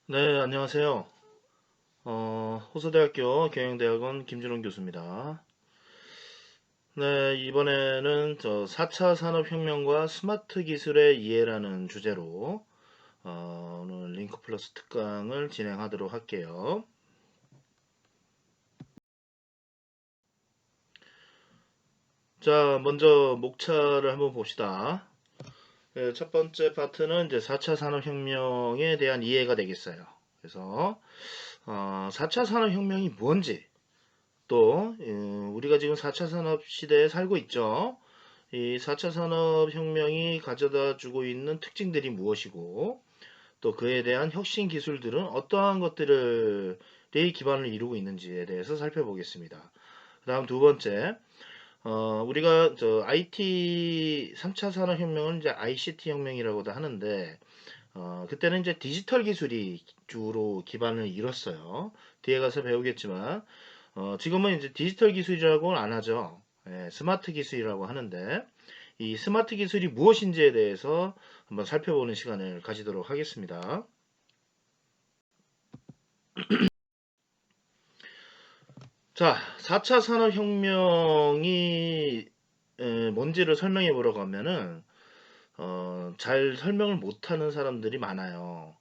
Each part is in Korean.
네, 안녕하세요. 호서대학교 경영대학원 김준호 교수입니다. 네, 이번에는 4차 산업혁명과 스마트 기술의 이해라는 주제로 오늘 링크 플러스 특강을 진행하도록 할게요. 자, 먼저 목차를 한번 봅시다. 네, 첫 번째 파트는 이제 4차 산업혁명에 대한 이해가 되겠어요. 그래서 4차 산업혁명이 뭔지, 또 우리가 지금 4차 산업 시대에 살고 있죠. 이 4차 산업혁명이 가져다 주고 있는 특징들이 무엇이고, 또 그에 대한 혁신 기술들은 어떠한 것들이 기반을 이루고 있는지에 대해서 살펴보겠습니다. 그 다음 두 번째, 우리가 IT 3차 산업혁명은 이제 ICT 혁명이라고도 하는데, 그때는 이제 디지털 기술이 주로 기반을 이뤘어요. 뒤에 가서 배우겠지만, 지금은 이제 디지털 기술이라고는 안 하죠. 예, 스마트 기술이라고 하는데, 이 스마트 기술이 무엇인지에 대해서 한번 살펴보는 시간을 가지도록 하겠습니다. 자, 4차 산업혁명이 뭔지를 설명해 보려고 하면은, 잘 설명을 못하는 사람들이 많아요.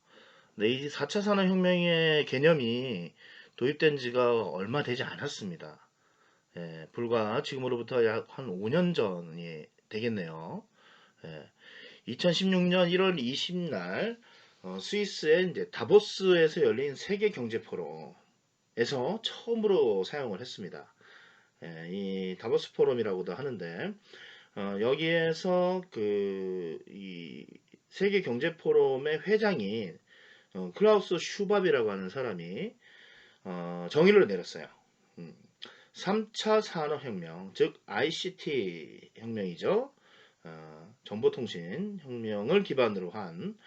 근데 이 4차 산업혁명의 개념이 도입된 지가 얼마 되지 않았습니다. 예, 불과 지금으로부터 약 한 5년 전이 되겠네요. 예, 2016년 1월 20날 스위스의 이제 다보스에서 열린 세계 경제 포럼에서 처음으로 사용을 했습니다. 예, 이 다보스 포럼이라고도 하는데 여기에서 이 세계 경제 포럼의 회장인 클라우스 슈밥이라고 하는 사람이 정의를 내렸어요. 음, 3차 산업혁명, 즉 ICT 혁명이죠. 정보통신 혁명을 기반으로 한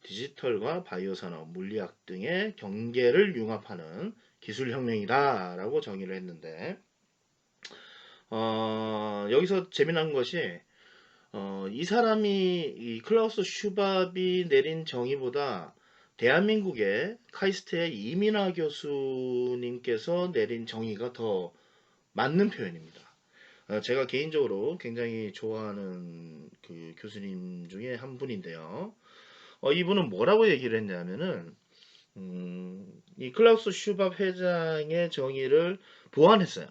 디지털과 바이오 산업, 물리학 등의 경계를 융합하는 기술 혁명이다라고 정의를 했는데 여기서 재미난 것이 이 사람이 이 클라우스 슈밥이 내린 정의보다 대한민국의 카이스트의 이민하 교수님께서 내린 정의가 더 맞는 표현입니다. 제가 개인적으로 굉장히 좋아하는 그 교수님 중에 한 분인데요. 이분은 뭐라고 얘기를 했냐면은 이 클라우스 슈밥 회장의 정의를 보완했어요.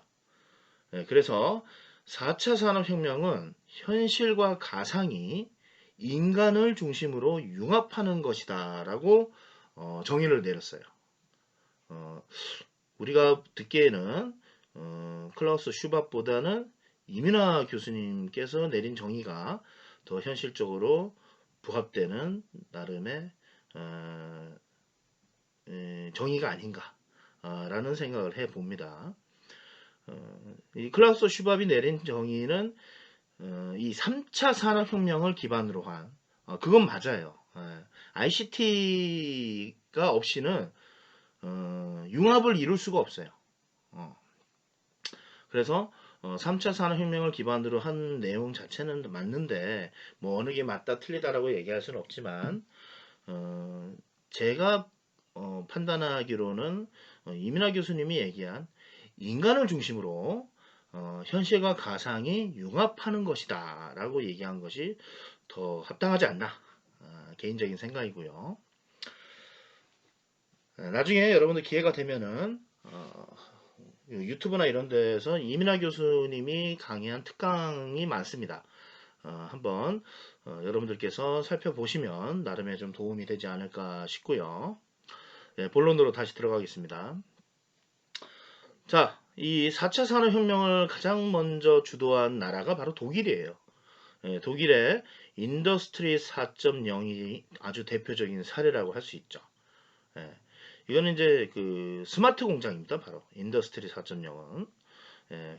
그래서 4차 산업혁명은 현실과 가상이 인간을 중심으로 융합하는 것이다라고 정의를 내렸어요. 어, 우리가 듣기에는 클라우스 슈밥보다는 이민하 교수님께서 내린 정의가 더 현실적으로 부합되는 나름의 어, 정의가 아닌가라는 생각을 해봅니다. 이 클라우스 슈밥이 내린 정의는 이 3차 산업혁명을 기반으로 한 그건 맞아요. ICT가 없이는 융합을 이룰 수가 없어요. 어, 그래서 3차 산업혁명을 기반으로 한 내용 자체는 맞는데 뭐 어느 게 맞다 틀리다라고 얘기할 수는 없지만 어, 제가 판단하기로는 이민하 교수님이 얘기한 인간을 중심으로 현실과 가상이 융합하는 것이다 라고 얘기한 것이 더 합당하지 않나 개인적인 생각이고요. 나중에 여러분들 기회가 되면은 유튜브나 이런 데서 이민하 교수님이 강의한 특강이 많습니다. 한번 여러분들께서 살펴보시면 나름의 좀 도움이 되지 않을까 싶고요. 네, 본론으로 다시 들어가겠습니다. 자, 이 4차 산업혁명을 가장 먼저 주도한 나라가 바로 독일이에요. 독일의 인더스트리 4.0이 아주 대표적인 사례라고 할 수 있죠. 예, 이거는 이제 그 스마트 공장입니다. 바로 인더스트리 4.0은.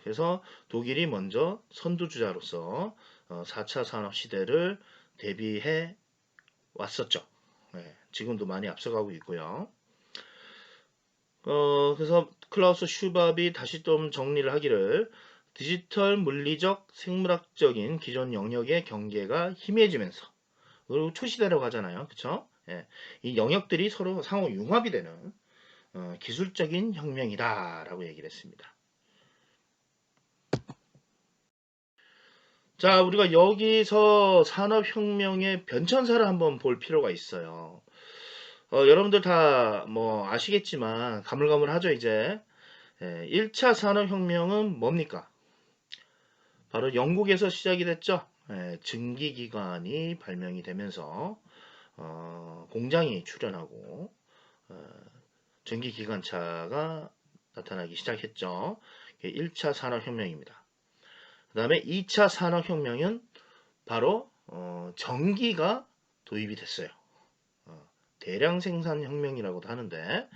그래서 독일이 먼저 선두주자로서 4차 산업 시대를 대비해 왔었죠. 지금도 많이 앞서가고 있고요. 그래서 클라우스 슈밥이 다시 좀 정리를 하기를 디지털, 물리적, 생물학적인 기존 영역의 경계가 희미해지면서 그리고 초시대라고 하잖아요. 그쵸? 예, 이 영역들이 서로 상호 융합이 되는 기술적인 혁명이다라고 얘기를 했습니다. 자, 우리가 여기서 산업혁명의 변천사를 한번 볼 필요가 있어요. 여러분들 다 뭐 아시겠지만 가물가물하죠 이제. 1차 산업혁명은 뭡니까? 바로 영국에서 시작이 됐죠. 증기기관이 발명이 되면서 공장이 출현하고 전기기관차가 나타나기 시작했죠. 1차 산업혁명입니다. 그 다음에 2차 산업혁명은 바로 전기가 도입이 됐어요. 대량 생산혁명이라고도 하는데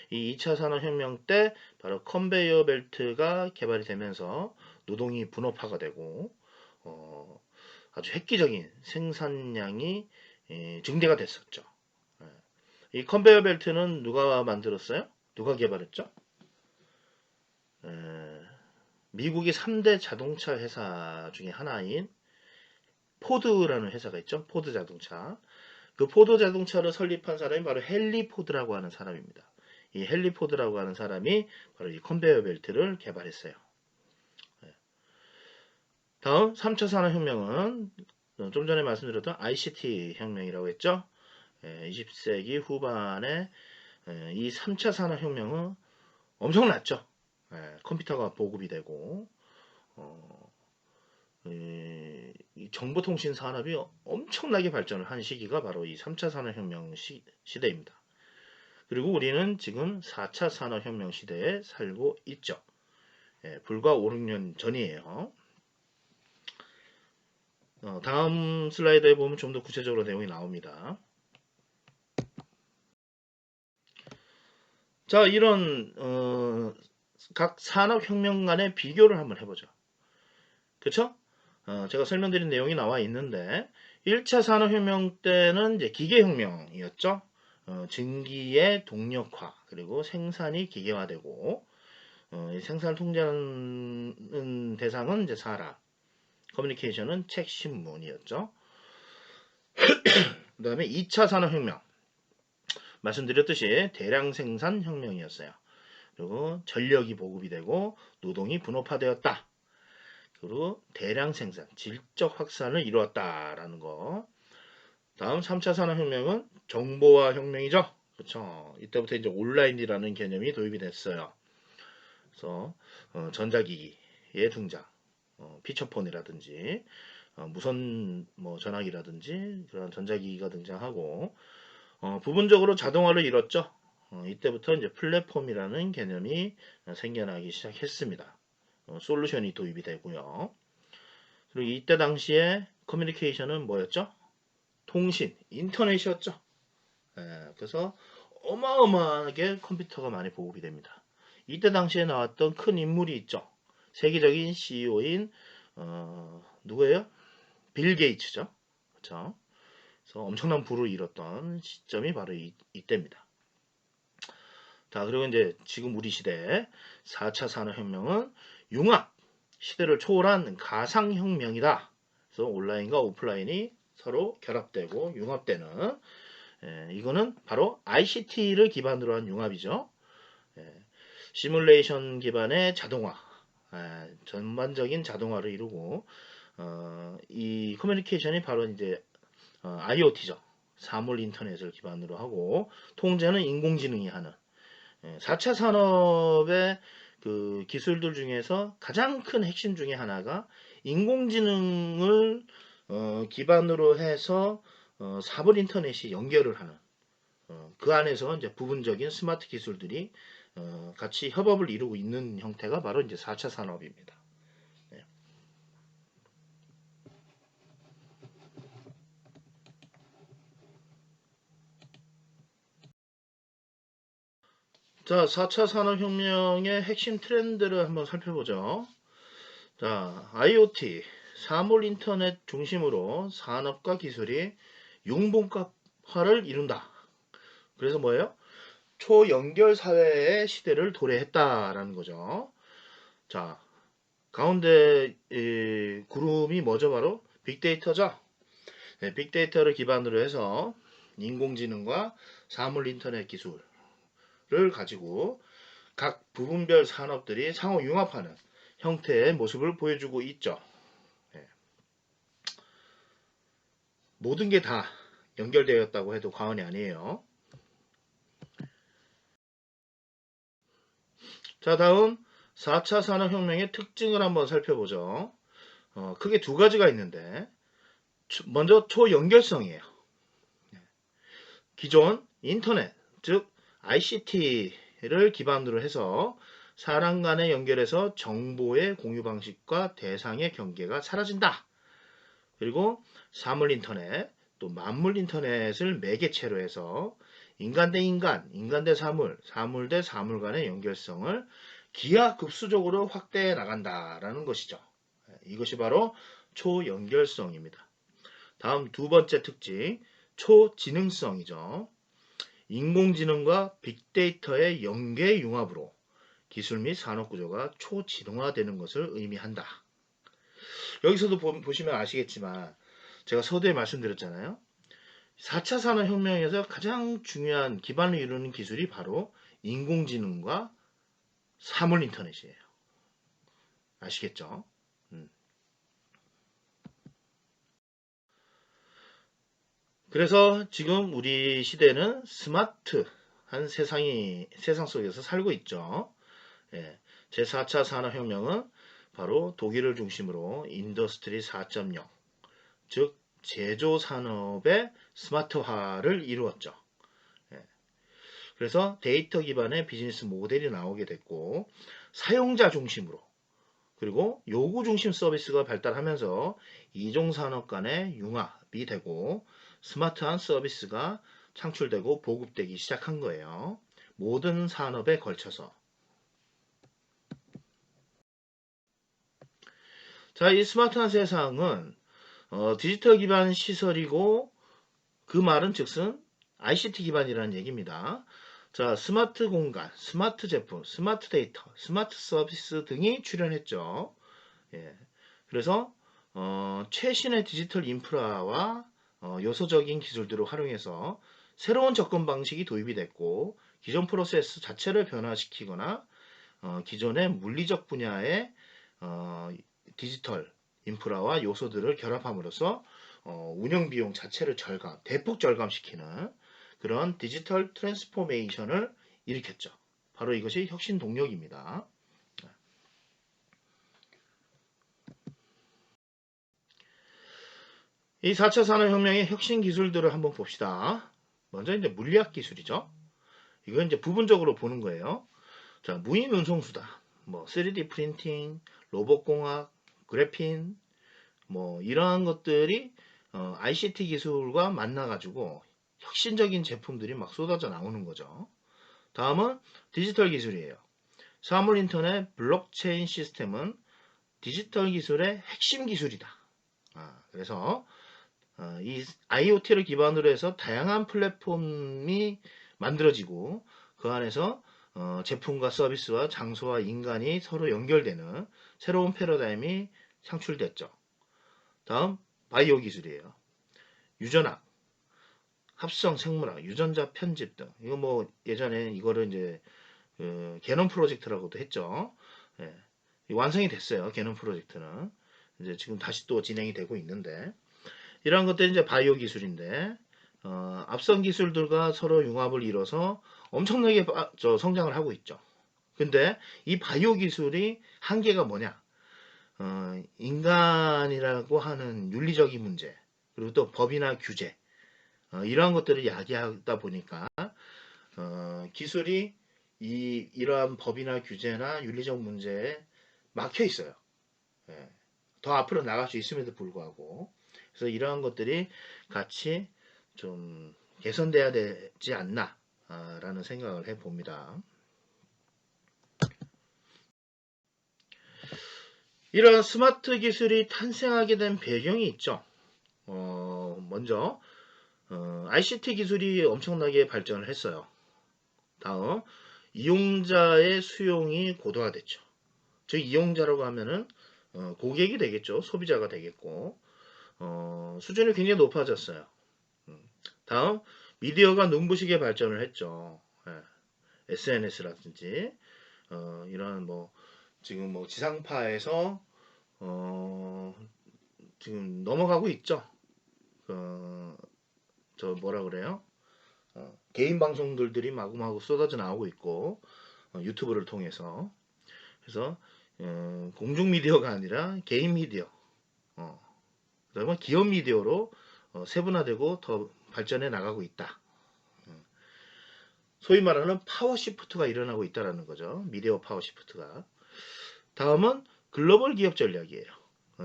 이 2차 산업혁명 때 바로 컨베이어 벨트가 개발이 되면서 노동이 분업화가 되고 아주 획기적인 생산량이 증대가 됐었죠. 이 컨베이어 벨트는 누가 만들었어요? 누가 개발했죠? 미국의 3대 자동차 회사 중에 하나인 포드라는 회사가 있죠. 포드 자동차. 그 포드 자동차를 설립한 사람이 바로 헨리 포드라고 하는 사람입니다. 이 헨리 포드라고 하는 사람이 바로 이 컨베이어 벨트를 개발했어요. 다음 3차 산업혁명은 좀 전에 말씀드렸던 ICT 혁명이라고 했죠. 20세기 후반에 이 3차 산업혁명은 엄청났죠. 컴퓨터가 보급이 되고 이 정보통신 산업이 엄청나게 발전을 한 시기가 바로 이 3차 산업혁명 시대입니다. 그리고 우리는 지금 4차 산업혁명 시대에 살고 있죠. 불과 5, 6년 전이에요. 다음 슬라이드에 보면 좀 더 구체적으로 내용이 나옵니다. 자, 이런 각 산업혁명 간의 비교를 한번 해보죠. 그쵸? 제가 설명드린 내용이 나와 있는데 1차 산업혁명 때는 이제 기계혁명이었죠. 증기의 동력화 그리고 생산이 기계화되고 생산을 통제하는 대상은 이제 사람, 커뮤니케이션은 책, 신문이었죠. 그 다음에 2차 산업혁명 말씀드렸듯이 대량 생산 혁명이었어요. 그리고 전력이 보급이 되고 노동이 분업화되었다. 그리고 대량 생산, 질적 확산을 이루었다라는 거. 다음 3차 산업혁명은 정보화 혁명이죠. 그렇죠. 이때부터 이제 온라인이라는 개념이 도입이 됐어요. 그래서 전자기기의 등장, 피처폰이라든지 무선 뭐 전화기라든지 그런 전자기기가 등장하고 부분적으로 자동화를 이뤘죠. 이때부터 이제 플랫폼이라는 개념이 생겨나기 시작했습니다. 솔루션이 도입이 되고요. 그리고 이때 당시에 커뮤니케이션은 뭐였죠? 통신, 인터넷이었죠. 그래서 어마어마하게 컴퓨터가 많이 보급이 됩니다. 이때 당시에 나왔던 큰 인물이 있죠. 세계적인 CEO인 누구예요? 빌 게이츠죠. 그렇죠? 그래서 엄청난 부를 이뤘던 시점이 바로 이때입니다. 자, 그리고 이제 지금 우리 시대 4차 산업혁명은 융합 시대를 초월한 가상혁명이다. 그래서 온라인과 오프라인이 서로 결합되고 융합되는 이거는 바로 ICT를 기반으로 한 융합이죠. 시뮬레이션 기반의 자동화, 전반적인 자동화를 이루고 이 커뮤니케이션이 바로 이제 IoT죠. 사물 인터넷을 기반으로 하고 통제는 인공지능이 하는 4차 산업의 그 기술들 중에서 가장 큰 핵심 중에 하나가 인공지능을 기반으로 해서 사물 인터넷이 연결을 하는 그 안에서 이제 부분적인 스마트 기술들이 같이 협업을 이루고 있는 형태가 바로 이제 4차 산업입니다. 네. 자, 4차 산업혁명의 핵심 트렌드를 한번 살펴보죠. 자, IoT, 사물 인터넷 중심으로 산업과 기술이 융복합화를 이룬다. 그래서 뭐예요? 초연결 사회의 시대를 도래했다라는 거죠. 자, 가운데 구름이 뭐죠? 바로 빅데이터죠. 네, 빅데이터를 기반으로 해서 인공지능과 사물 인터넷 기술을 가지고 각 부분별 산업들이 상호 융합하는 형태의 모습을 보여주고 있죠. 예. 모든 게 다 연결되었다고 해도 과언이 아니에요. 자, 다음 4차 산업혁명의 특징을 한번 살펴보죠. 크게 두 가지가 있는데 먼저 초연결성이에요. 기존 인터넷, 즉 ICT를 기반으로 해서 사람 간의 연결에서 정보의 공유 방식과 대상의 경계가 사라진다. 그리고 사물 인터넷, 또 만물 인터넷을 매개체로 해서 인간 대 인간, 인간 대 사물, 사물 대 사물 간의 연결성을 기하급수적으로 확대해 나간다라는 것이죠. 이것이 바로 초연결성입니다. 다음 두 번째 특징, 초지능성이죠. 인공지능과 빅데이터의 연계 융합으로 기술 및 산업구조가 초지능화되는 것을 의미한다. 여기서도 보시면 아시겠지만 제가 서두에 말씀드렸잖아요. 4차 산업혁명에서 가장 중요한 기반을 이루는 기술이 바로 인공지능과 사물인터넷이에요. 아시겠죠? 그래서 지금 우리 시대는 스마트한 세상 속에서 살고 있죠. 예, 제4차 산업혁명은 바로 독일을 중심으로 인더스트리 4.0, 즉 제조산업의 스마트화를 이루었죠. 예, 그래서 데이터 기반의 비즈니스 모델이 나오게 됐고 사용자 중심으로 그리고 요구 중심 서비스가 발달하면서 이종산업 간의 융합이 되고 스마트한 서비스가 창출되고 보급되기 시작한 거예요. 모든 산업에 걸쳐서. 자, 이 스마트한 세상은 디지털 기반 시설이고 그 말은 즉슨 ICT 기반이라는 얘기입니다. 자, 스마트 공간, 스마트 제품, 스마트 데이터, 스마트 서비스 등이 출현했죠. 예. 그래서 최신의 디지털 인프라와 요소적인 기술들을 활용해서 새로운 접근 방식이 도입이 됐고 기존 프로세스 자체를 변화시키거나 기존의 물리적 분야의 디지털 인프라와 요소들을 결합함으로써 운영 비용 자체를 대폭 절감시키는 그런 디지털 트랜스포메이션을 일으켰죠. 바로 이것이 혁신 동력입니다. 이 4차 산업혁명의 혁신 기술들을 한번 봅시다. 먼저 이제 물리학 기술이죠. 이건 이제 부분적으로 보는 거예요. 자, 무인 운송수다. 뭐 3D 프린팅, 로봇공학, 그래핀, 뭐 이러한 것들이 ICT 기술과 만나가지고 혁신적인 제품들이 막 쏟아져 나오는 거죠. 다음은 디지털 기술이에요. 사물 인터넷 블록체인 시스템은 디지털 기술의 핵심 기술이다. 그래서 이 IoT를 기반으로 해서 다양한 플랫폼이 만들어지고 그 안에서 제품과 서비스와 장소와 인간이 서로 연결되는 새로운 패러다임이 창출됐죠. 다음 바이오 기술이에요. 유전학, 합성 생물학, 유전자 편집 등 이거 뭐 예전에 이거를 이제 게놈 프로젝트라고도 했죠. 예, 완성이 됐어요. 게놈 프로젝트는 이제 지금 다시 또 진행이 되고 있는데 이러한 것들이 이제 바이오 기술인데 앞선 기술들과 서로 융합을 이뤄서 엄청나게 성장을 하고 있죠. 근데 이 바이오 기술이 한계가 뭐냐? 인간이라고 하는 윤리적인 문제, 그리고 또 법이나 규제, 이러한 것들을 야기하다 보니까 기술이 이러한 법이나 규제나 윤리적 문제에 막혀 있어요. 예. 더 앞으로 나갈 수 있음에도 불구하고 그래서 이러한 것들이 같이 좀 개선돼야 되지 않나 라는 생각을 해봅니다. 이런 스마트 기술이 탄생하게 된 배경이 있죠. 먼저 ICT 기술이 엄청나게 발전을 했어요. 다음 이용자의 수용이 고도화됐죠. 즉 이용자라고 하면은 고객이 되겠죠. 소비자가 되겠고 수준이 굉장히 높아졌어요. 다음 미디어가 눈부시게 발전을 했죠. 예. SNS라든지 이런 뭐 지금 뭐 지상파에서 지금 넘어가고 있죠. 저 뭐라 그래요? 개인 방송들이 마구마구 쏟아져 나오고 있고 유튜브를 통해서 그래서 공중 미디어가 아니라 개인 미디어, 그다음에 기업 미디어로 세분화되고 더 발전해 나가고 있다. 소위 말하는 파워 시프트가 일어나고 있다라는 거죠. 미디어 파워 시프트가. 다음은 글로벌 기업 전략이에요.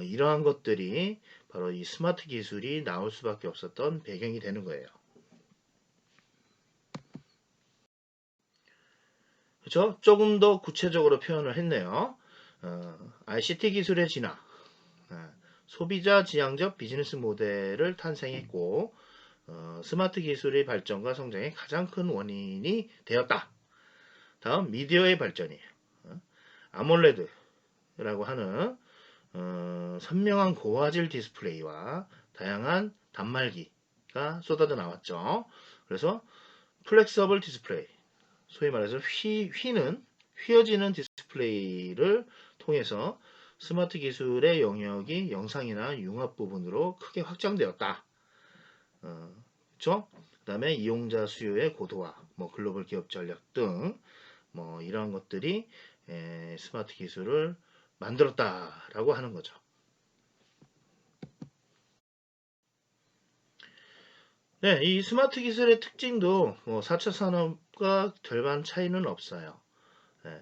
이러한 것들이 바로 이 스마트 기술이 나올 수밖에 없었던 배경이 되는 거예요. 그렇죠? 조금 더 구체적으로 표현을 했네요. ICT 기술의 진화, 소비자 지향적 비즈니스 모델을 탄생했고 스마트 기술의 발전과 성장의 가장 큰 원인이 되었다. 다음 미디어의 발전이에요. 아몰레드라고 하는 선명한 고화질 디스플레이와 다양한 단말기가 쏟아져 나왔죠. 그래서 플렉서블 디스플레이, 소위 말해서 휘어지는 디스플레이를 통해서 스마트 기술의 영역이 영상이나 융합 부분으로 크게 확장되었다. 그렇죠? 그다음에 이용자 수요의 고도화, 뭐 글로벌 기업 전략 등 뭐 이러한 것들이 스마트 기술을 만들었다라고 하는 거죠. 네, 이 스마트 기술의 특징도 뭐 4차 산업과 별반 차이는 없어요. 네,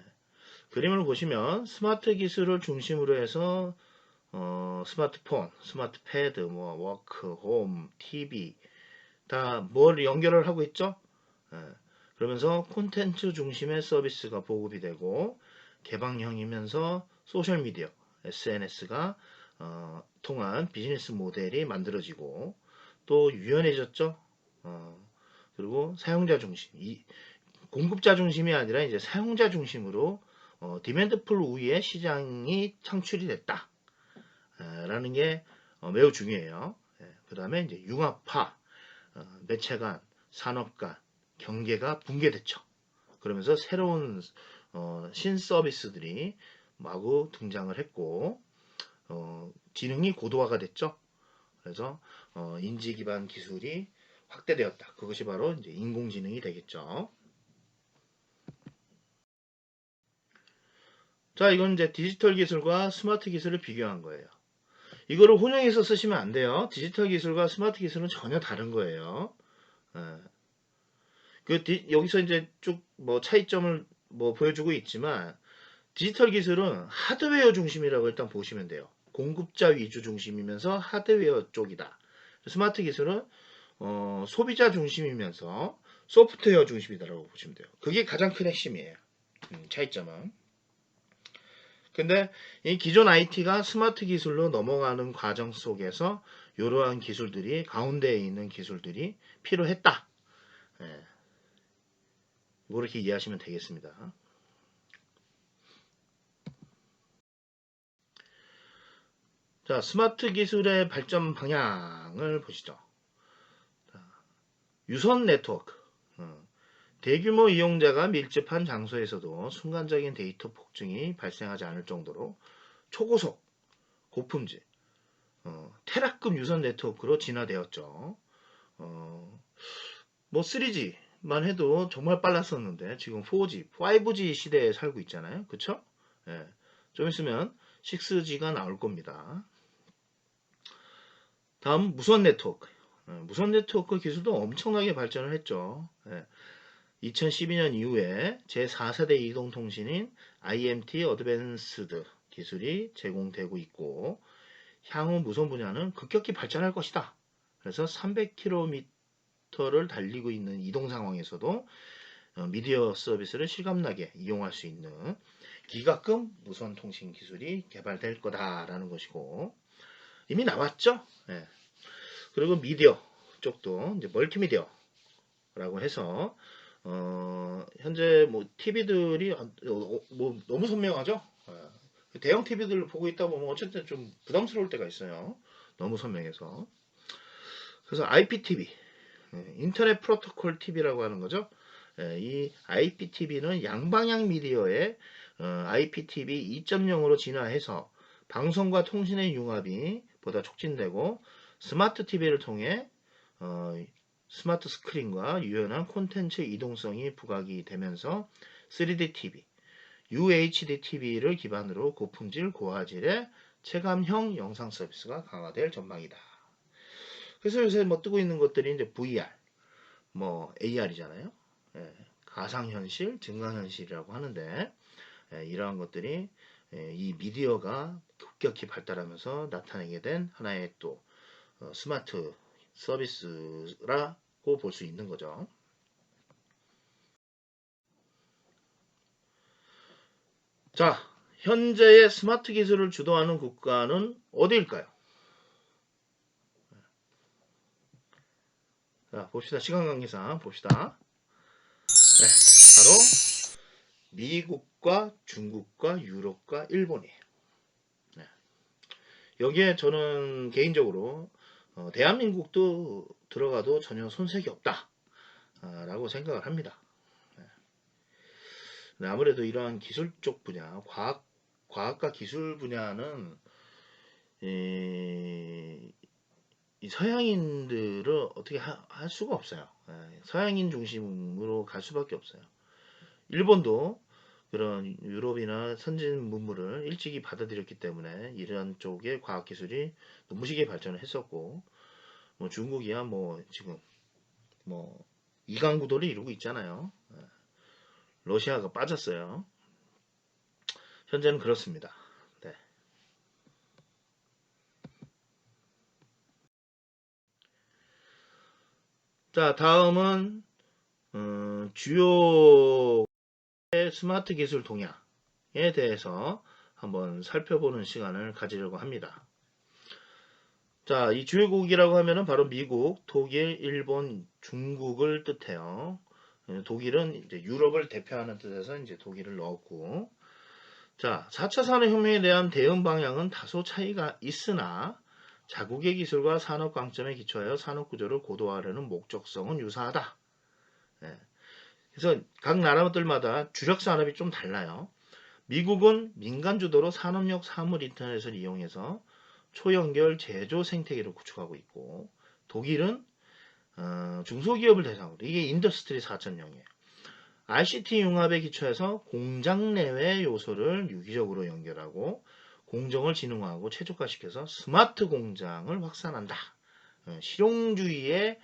그림을 보시면 스마트 기술을 중심으로 해서 스마트폰, 스마트 패드, 뭐 워크, 홈, TV 다 뭘 연결을 하고 있죠? 네, 그러면서 콘텐츠 중심의 서비스가 보급이 되고 개방형이면서 소셜미디어, SNS가 통한 비즈니스 모델이 만들어지고 또 유연해졌죠. 그리고 사용자 중심, 공급자 중심이 아니라 이제 사용자 중심으로 디맨드 풀 우위에 시장이 창출이 됐다. 라는 게 매우 중요해요. 그 다음에 이제 융합화, 매체 간, 산업 간, 경계가 붕괴됐죠. 그러면서 새로운 신 서비스들이 마구 등장을 했고 지능이 고도화가 됐죠. 그래서 인지 기반 기술이 확대되었다. 그것이 바로 이제 인공지능이 되겠죠. 자, 이건 이제 디지털 기술과 스마트 기술을 비교한 거예요. 이거를 혼용해서 쓰시면 안 돼요. 디지털 기술과 스마트 기술은 전혀 다른 거예요. 예. 여기서 이제 쭉 뭐 차이점을 뭐 보여주고 있지만 디지털 기술은 하드웨어 중심이라고 일단 보시면 돼요. 공급자 위주 중심이면서 하드웨어 쪽이다. 스마트 기술은 소비자 중심이면서 소프트웨어 중심이다라고 보시면 돼요. 그게 가장 큰 핵심이에요. 차이점은. 근데 이 기존 IT가 스마트 기술로 넘어가는 과정 속에서 이러한 기술들이 가운데에 있는 기술들이 필요했다. 예, 이렇게 이해하시면 되겠습니다. 자, 스마트 기술의 발전 방향을 보시죠. 유선 네트워크. 대규모 이용자가 밀집한 장소에서도 순간적인 데이터 폭증이 발생하지 않을 정도로 초고속, 고품질, 테라급 유선 네트워크로 진화되었죠. 뭐 3G만 해도 정말 빨랐었는데 지금 4G, 5G 시대에 살고 있잖아요. 그쵸? 예, 좀 있으면 6G가 나올 겁니다. 다음 무선 네트워크. 무선 네트워크 기술도 엄청나게 발전을 했죠. 2012년 이후에 제4세대 이동통신인 IMT 어드밴스드 기술이 제공되고 있고 향후 무선 분야는 급격히 발전할 것이다. 그래서 300km를 달리고 있는 이동 상황에서도 미디어 서비스를 실감나게 이용할 수 있는 기가급 무선 통신 기술이 개발될 거다라는 것이고 이미 나왔죠. 예. 그리고 미디어 쪽도 이제 멀티미디어라고 해서 현재 뭐 TV들이 뭐 너무 선명하죠. 대형 TV들 보고 있다 보면 어쨌든 좀 부담스러울 때가 있어요. 너무 선명해서. 그래서 IPTV, 인터넷 프로토콜 TV라고 하는 거죠. 이 IPTV는 양방향 미디어의 IPTV 2.0으로 진화해서 방송과 통신의 융합이 보다 촉진되고 스마트 TV를 통해 스마트 스크린과 유연한 콘텐츠 이동성이 부각이 되면서 3D TV, UHD TV를 기반으로 고품질 고화질의 체감형 영상 서비스가 강화될 전망이다. 그래서 요새 뭐 뜨고 있는 것들이 이제 VR, 뭐 AR이잖아요. 가상현실, 증강현실이라고 하는데 이러한 것들이 이 미디어가 급격히 발달하면서 나타나게 된 하나의 또 스마트 서비스라고 볼 수 있는 거죠. 자, 현재의 스마트 기술을 주도하는 국가는 어디일까요? 자, 봅시다. 시간 관계상 봅시다. 네, 바로 미국과 중국과 유럽과 일본이에요. 네. 여기에 저는 개인적으로 대한민국도 들어가도 전혀 손색이 없다 라고 생각을 합니다. 네, 아무래도 이러한 기술 쪽 분야, 과학과 기술 분야는 이 서양인들을 어떻게 할 수가 없어요. 서양인 중심으로 갈 수밖에 없어요. 일본도 그런 유럽이나 선진 문물을 일찍이 받아들였기 때문에 이러한 쪽의 과학기술이 눈부시게 발전을 했었고, 뭐 중국이야 뭐 지금 뭐 이강구도를 이루고 있잖아요. 러시아가 빠졌어요. 현재는 그렇습니다. 네. 자, 다음은 주요 스마트 기술 동향에 대해서 한번 살펴보는 시간을 가지려고 합니다. 자, 이 주요국이라고 하면은 바로 미국, 독일, 일본, 중국을 뜻해요. 독일은 이제 유럽을 대표하는 뜻에서 이제 독일을 넣었고, 자, 4차 산업혁명에 대한 대응 방향은 다소 차이가 있으나 자국의 기술과 산업 강점에 기초하여 산업 구조를 고도화하려는 목적성은 유사하다. 예. 그래서 각 나라들마다 주력 산업이 좀 달라요. 미국은 민간 주도로 산업용 사물 인터넷을 이용해서 초연결 제조 생태계를 구축하고 있고, 독일은 중소기업을 대상으로, 이게 인더스트리 4.0이에요. ICT 융합에 기초해서 공장 내외 요소를 유기적으로 연결하고 공정을 지능화하고 최적화시켜서 스마트 공장을 확산한다. 실용주의의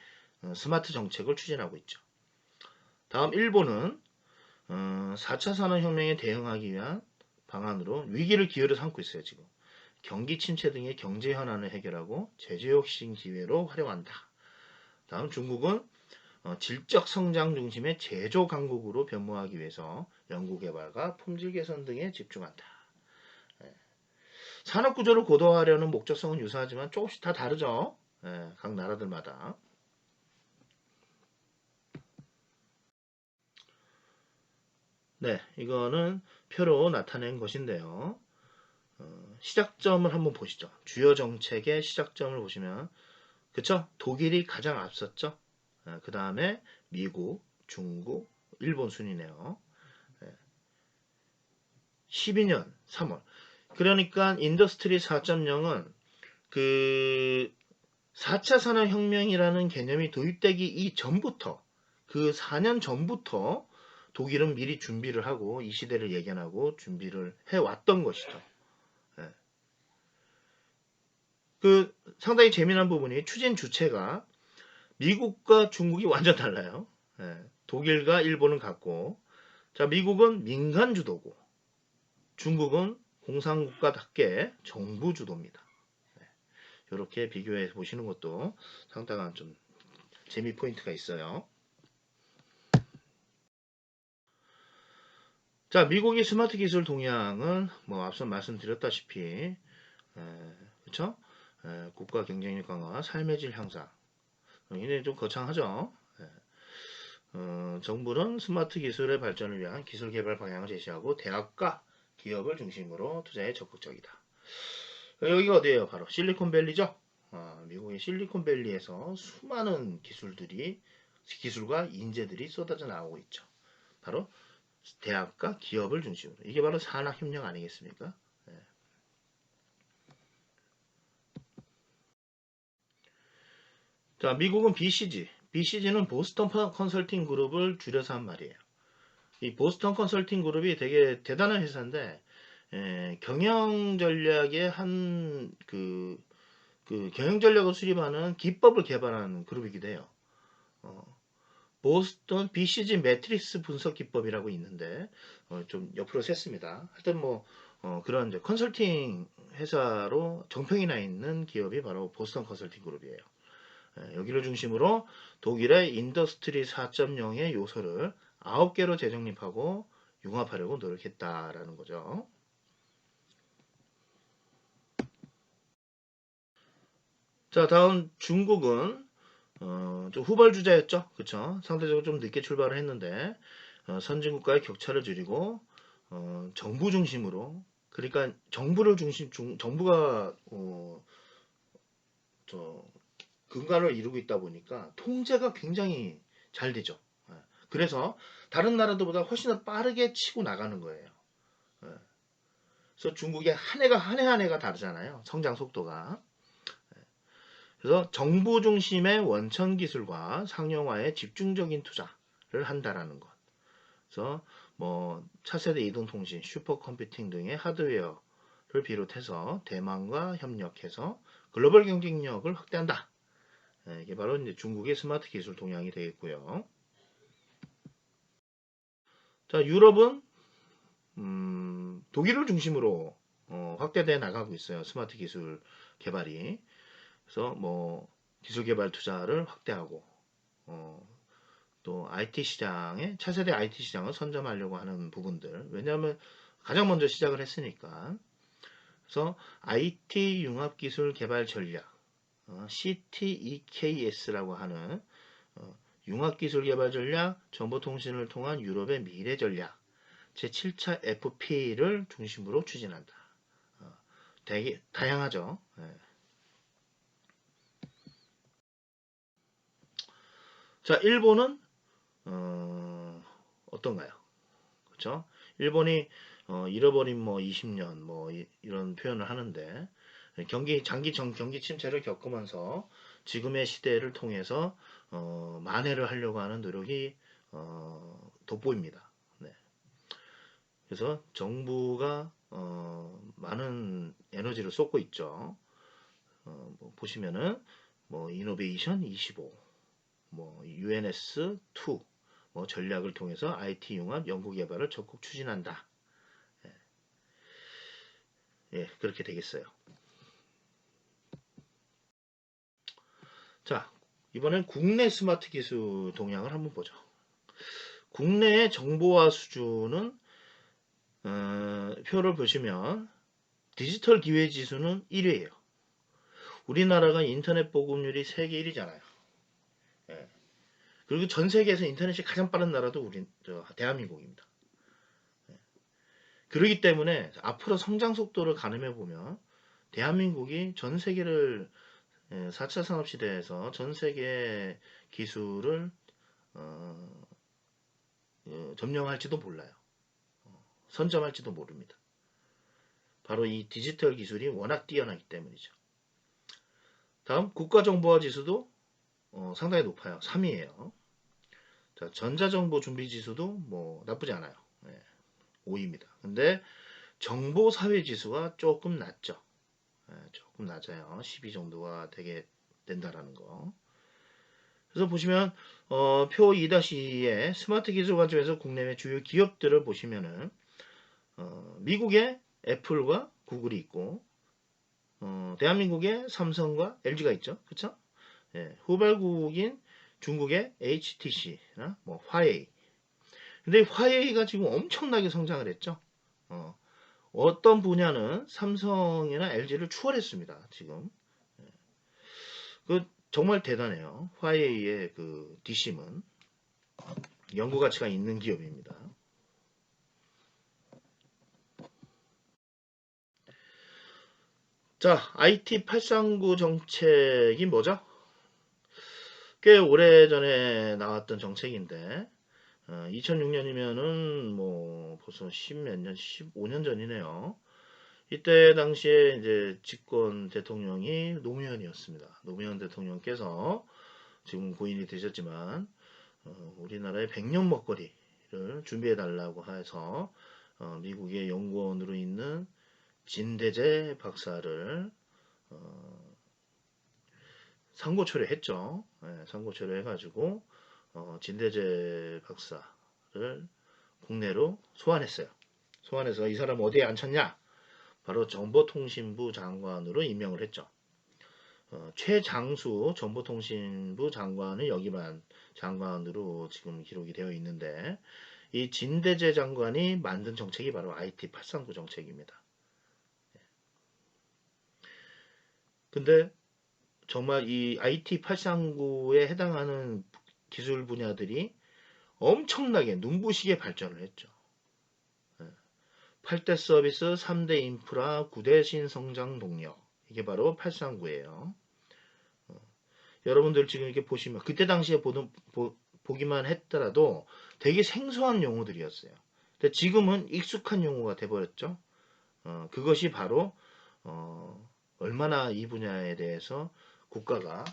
스마트 정책을 추진하고 있죠. 다음 일본은 4차 산업혁명에 대응하기 위한 방안으로 위기를 기회로 삼고 있어요. 지금 경기 침체 등의 경제 현안을 해결하고 제조 혁신 기회로 활용한다. 다음 중국은 질적 성장 중심의 제조 강국으로 변모하기 위해서 연구개발과 품질 개선 등에 집중한다. 산업 구조를 고도화하려는 목적성은 유사하지만 조금씩 다 다르죠. 각 나라들마다. 네, 이거는 표로 나타낸 것인데요. 시작점을 한번 보시죠. 주요 정책의 시작점을 보시면, 그쵸? 독일이 가장 앞섰죠. 그 다음에 미국, 중국, 일본 순이네요. 12년 3월. 그러니까 인더스트리 4.0은 그 4차 산업혁명이라는 개념이 도입되기 이전부터, 그 4년 전부터 독일은 미리 준비를 하고 이 시대를 예견하고 준비를 해왔던 것이죠. 그 상당히 재미난 부분이 추진 주체가 미국과 중국이 완전 달라요. 독일과 일본은 같고, 자, 미국은 민간 주도고, 중국은 공산국가답게 정부 주도입니다. 이렇게 비교해 보시는 것도 상당한 좀 재미 포인트가 있어요. 자, 미국의 스마트 기술 동향은 뭐 앞서 말씀드렸다시피, 그렇죠? 국가 경쟁력 강화, 삶의 질 향상. 이게 좀 거창하죠. 정부는 스마트 기술의 발전을 위한 기술 개발 방향을 제시하고 대학과 기업을 중심으로 투자에 적극적이다. 여기가 어디예요? 바로 실리콘밸리죠. 미국의 실리콘밸리에서 수많은 기술과 인재들이 쏟아져 나오고 있죠. 바로 대학과 기업을 중심으로. 이게 바로 산학협력 아니겠습니까? 네. 자, 미국은 BCG. BCG는 보스턴 컨설팅 그룹을 줄여서 한 말이에요. 이 보스턴 컨설팅 그룹이 되게 대단한 회사인데, 경영 전략의 경영 전략을 수립하는 기법을 개발한 그룹이기도 해요. 보스턴 BCG 매트릭스 분석 기법이라고 있는데, 좀 옆으로 셌습니다. 하여튼 그런 이제 컨설팅 회사로 정평이 나 있는 기업이 바로 보스턴 컨설팅 그룹이에요. 여기를 중심으로 독일의 인더스트리 4.0의 요소를 9개로 재정립하고 융합하려고 노력했다라는 거죠. 자, 다음 중국은 좀 후발주자였죠. 그쵸? 상대적으로 좀 늦게 출발을 했는데 선진국과의 격차를 줄이고 정부 중심으로, 그러니까 정부가 근간을 이루고 있다 보니까 통제가 굉장히 잘 되죠. 그래서 다른 나라들보다 훨씬 더 빠르게 치고 나가는 거예요. 그래서 중국의 한 해가 다르잖아요. 성장 속도가. 그래서 정부 중심의 원천 기술과 상용화에 집중적인 투자를 한다라는 것. 그래서 차세대 이동통신, 슈퍼컴퓨팅 등의 하드웨어를 비롯해서 대만과 협력해서 글로벌 경쟁력을 확대한다. 이게 바로 이제 중국의 스마트 기술 동향이 되겠고요. 자, 유럽은 독일을 중심으로 확대돼 나가고 있어요. 스마트 기술 개발이. 그래서 기술 개발 투자를 확대하고 또 IT 시장에 차세대 IT 시장을 선점하려고 하는 부분들. 왜냐하면 가장 먼저 시작을 했으니까. 그래서 IT 융합 기술 개발 전략, CTEKS라고 하는 융합 기술 개발 전략, 정보통신을 통한 유럽의 미래 전략, 제7차 FP를 중심으로 추진한다. 되게 다양하죠. 네. 자, 일본은 어떤가요? 그렇죠? 일본이 잃어버린 20년 이런 표현을 하는데, 장기 경기 침체를 겪으면서 지금의 시대를 통해서 만회를 하려고 하는 노력이 돋보입니다. 네. 그래서 정부가 많은 에너지를 쏟고 있죠. 보시면은 이노베이션 25, UNS2 전략을 통해서 IT 융합 연구 개발을 적극 추진한다. 예, 그렇게 되겠어요. 자, 이번엔 국내 스마트 기술 동향을 한번 보죠. 국내의 정보화 수준은 표를 보시면 디지털 기회 지수는 1위예요. 우리나라가 인터넷 보급률이 세계 1위잖아요. 예. 그리고 전 세계에서 인터넷이 가장 빠른 나라도 대한민국입니다. 예. 그렇기 때문에 앞으로 성장 속도를 가늠해 보면 대한민국이 전 세계를 4차 산업시대에서 전 세계 기술을 점령할지도 몰라요. 선점할지도 모릅니다. 바로 이 디지털 기술이 워낙 뛰어나기 때문이죠. 다음 국가정보화 지수도 상당히 높아요. 3위예요. 자, 전자정보 준비 지수도 나쁘지 않아요. 5위입니다. 근데 정보사회 지수가 조금 낮죠. 조금 낮아요. 12 정도가 되게 된다라는 거. 그래서 보시면 표 2-2에 스마트 기술 관점에서 국내외 주요 기업들을 보시면은 미국의 애플과 구글이 있고 대한민국의 삼성과 LG가 있죠. 그쵸? 예, 후발국인 중국의 HTC나 화웨이. 근데 화웨이가 지금 엄청나게 성장을 했죠. 어떤 분야는 삼성이나 LG를 추월했습니다. 지금. 정말 대단해요. 화웨이의 뒷심은 연구 가치가 있는 기업입니다. 자, 자, IT 839 정책이 뭐죠? 꽤 오래전에 나왔던 정책인데 2006년이면은 뭐 벌써 10몇 년, 15년 전이네요. 이때 당시에 이제 집권 대통령이 노무현이었습니다. 노무현 대통령께서 지금 고인이 되셨지만 우리나라의 100년 먹거리를 준비해 달라고 해서 미국의 연구원으로 있는 진대재 박사를 상고 초래했죠. 네, 상고 초래해가지고 진대재 박사를 국내로 소환했어요. 소환해서 이 사람 어디에 앉혔냐? 바로 정보통신부 장관으로 임명을 했죠. 최장수 정보통신부 장관을 역임한 장관으로 지금 기록이 되어 있는데 이 진대재 장관이 만든 정책이 바로 IT 839 정책입니다. 근데 정말 이 IT 839에 해당하는 기술 분야들이 엄청나게 눈부시게 발전을 했죠. 8대 서비스, 3대 인프라, 9대 신성장 동력. 이게 바로 839예요. 여러분들 지금 이렇게 보시면 그때 당시에 보기만 했더라도 되게 생소한 용어들이었어요. 근데 지금은 익숙한 용어가 돼버렸죠. 그것이 바로 얼마나 이 분야에 대해서 국가가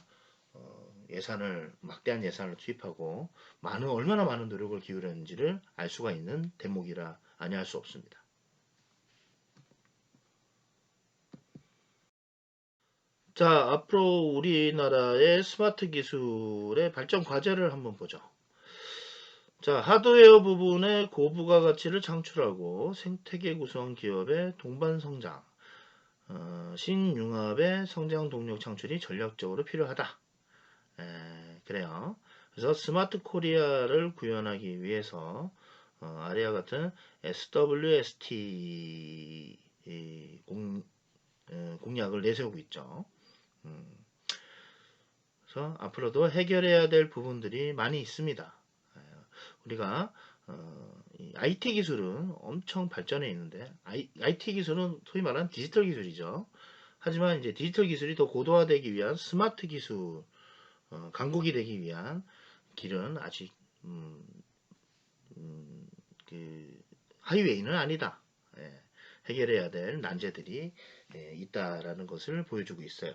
막대한 예산을 투입하고 얼마나 많은 노력을 기울였는지를 알 수가 있는 대목이라 아니할 수 없습니다. 자, 앞으로 우리나라의 스마트 기술의 발전 과제를 한번 보죠. 자, 하드웨어 부분의 고부가 가치를 창출하고 생태계 구성 기업의 동반 성장, 신융합의 성장 동력 창출이 전략적으로 필요하다. 그래요. 그래서 스마트 코리아를 구현하기 위해서 아래와 같은 SWST 공약을 내세우고 있죠. 그래서 앞으로도 해결해야 될 부분들이 많이 있습니다. 우리가 IT 기술은 엄청 발전해 있는데 IT 기술은 소위 말하는 디지털 기술이죠. 하지만 이제 디지털 기술이 더 고도화되기 위한 스마트 기술, 강국이 되기 위한 길은 아직 그 하이웨이는 아니다. 해결해야 될 난제들이 있다라는 것을 보여주고 있어요.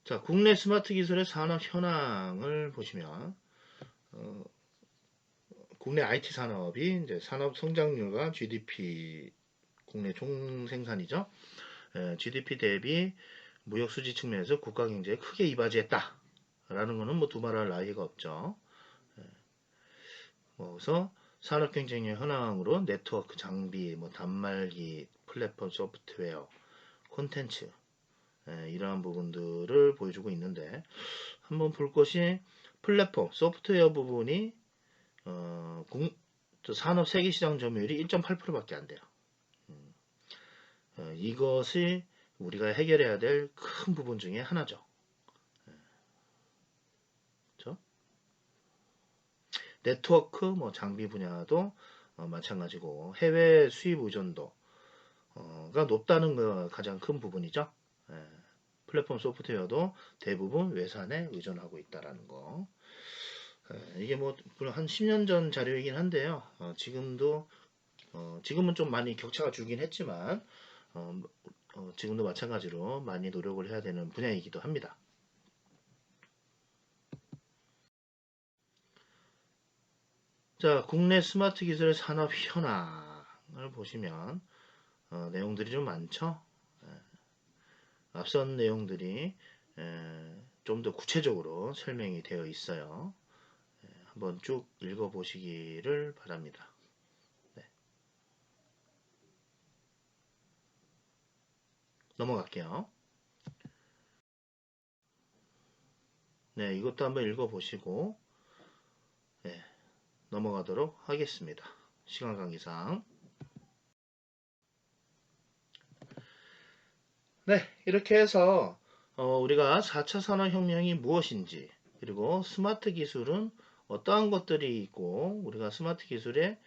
자, 국내 스마트 기술의 산업 현황을 보시면 국내 IT 산업이 이제 산업 성장률과 GDP 국내 총생산이죠. GDP 대비 무역 수지 측면에서 국가 경제에 크게 이바지했다라는 것은 뭐 두말할 나위가 없죠. 그래서 산업 경쟁의 현황으로 네트워크 장비, 뭐 단말기, 플랫폼 소프트웨어, 콘텐츠 이러한 부분들을 보여주고 있는데 한번 볼 것이 플랫폼 소프트웨어 부분이 산업 세계시장 점유율이 1.8%밖에 안 돼요. 이것이 우리가 해결해야 될 큰 부분 중에 하나죠. 그렇죠? 네트워크, 뭐 장비 분야도 마찬가지고 해외 수입 의존도가 높다는 거 가장 큰 부분이죠. 플랫폼 소프트웨어도 대부분 외산에 의존하고 있다라는 거. 이게 뭐 한 10년 전 자료이긴 한데요. 지금은 좀 많이 격차가 줄긴 했지만 지금도 마찬가지로 많이 노력을 해야 되는 분야이기도 합니다. 자, 국내 스마트 기술의 산업 현황을 보시면 내용들이 좀 많죠. 앞선 내용들이 좀 더 구체적으로 설명이 되어 있어요. 한번 쭉 읽어보시기를 바랍니다. 네. 넘어갈게요. 네, 이것도 한번 읽어보시고 네, 넘어가도록 하겠습니다. 시간 관계상. 네, 이렇게 해서 우리가 4차 산업혁명이 무엇인지 그리고 스마트 기술은 어떠한 것들이 있고 우리가 스마트 기술에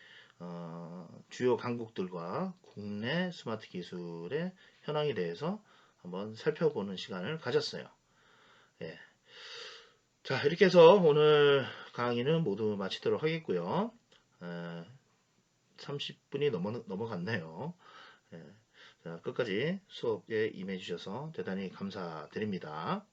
주요 강국들과 국내 스마트 기술의 현황에 대해서 한번 살펴보는 시간을 가졌어요. 예. 자, 이렇게 해서 오늘 강의는 모두 마치도록 하겠고요. 30분이 넘어갔네요. 예. 자, 끝까지 수업에 임해 주셔서 대단히 감사드립니다.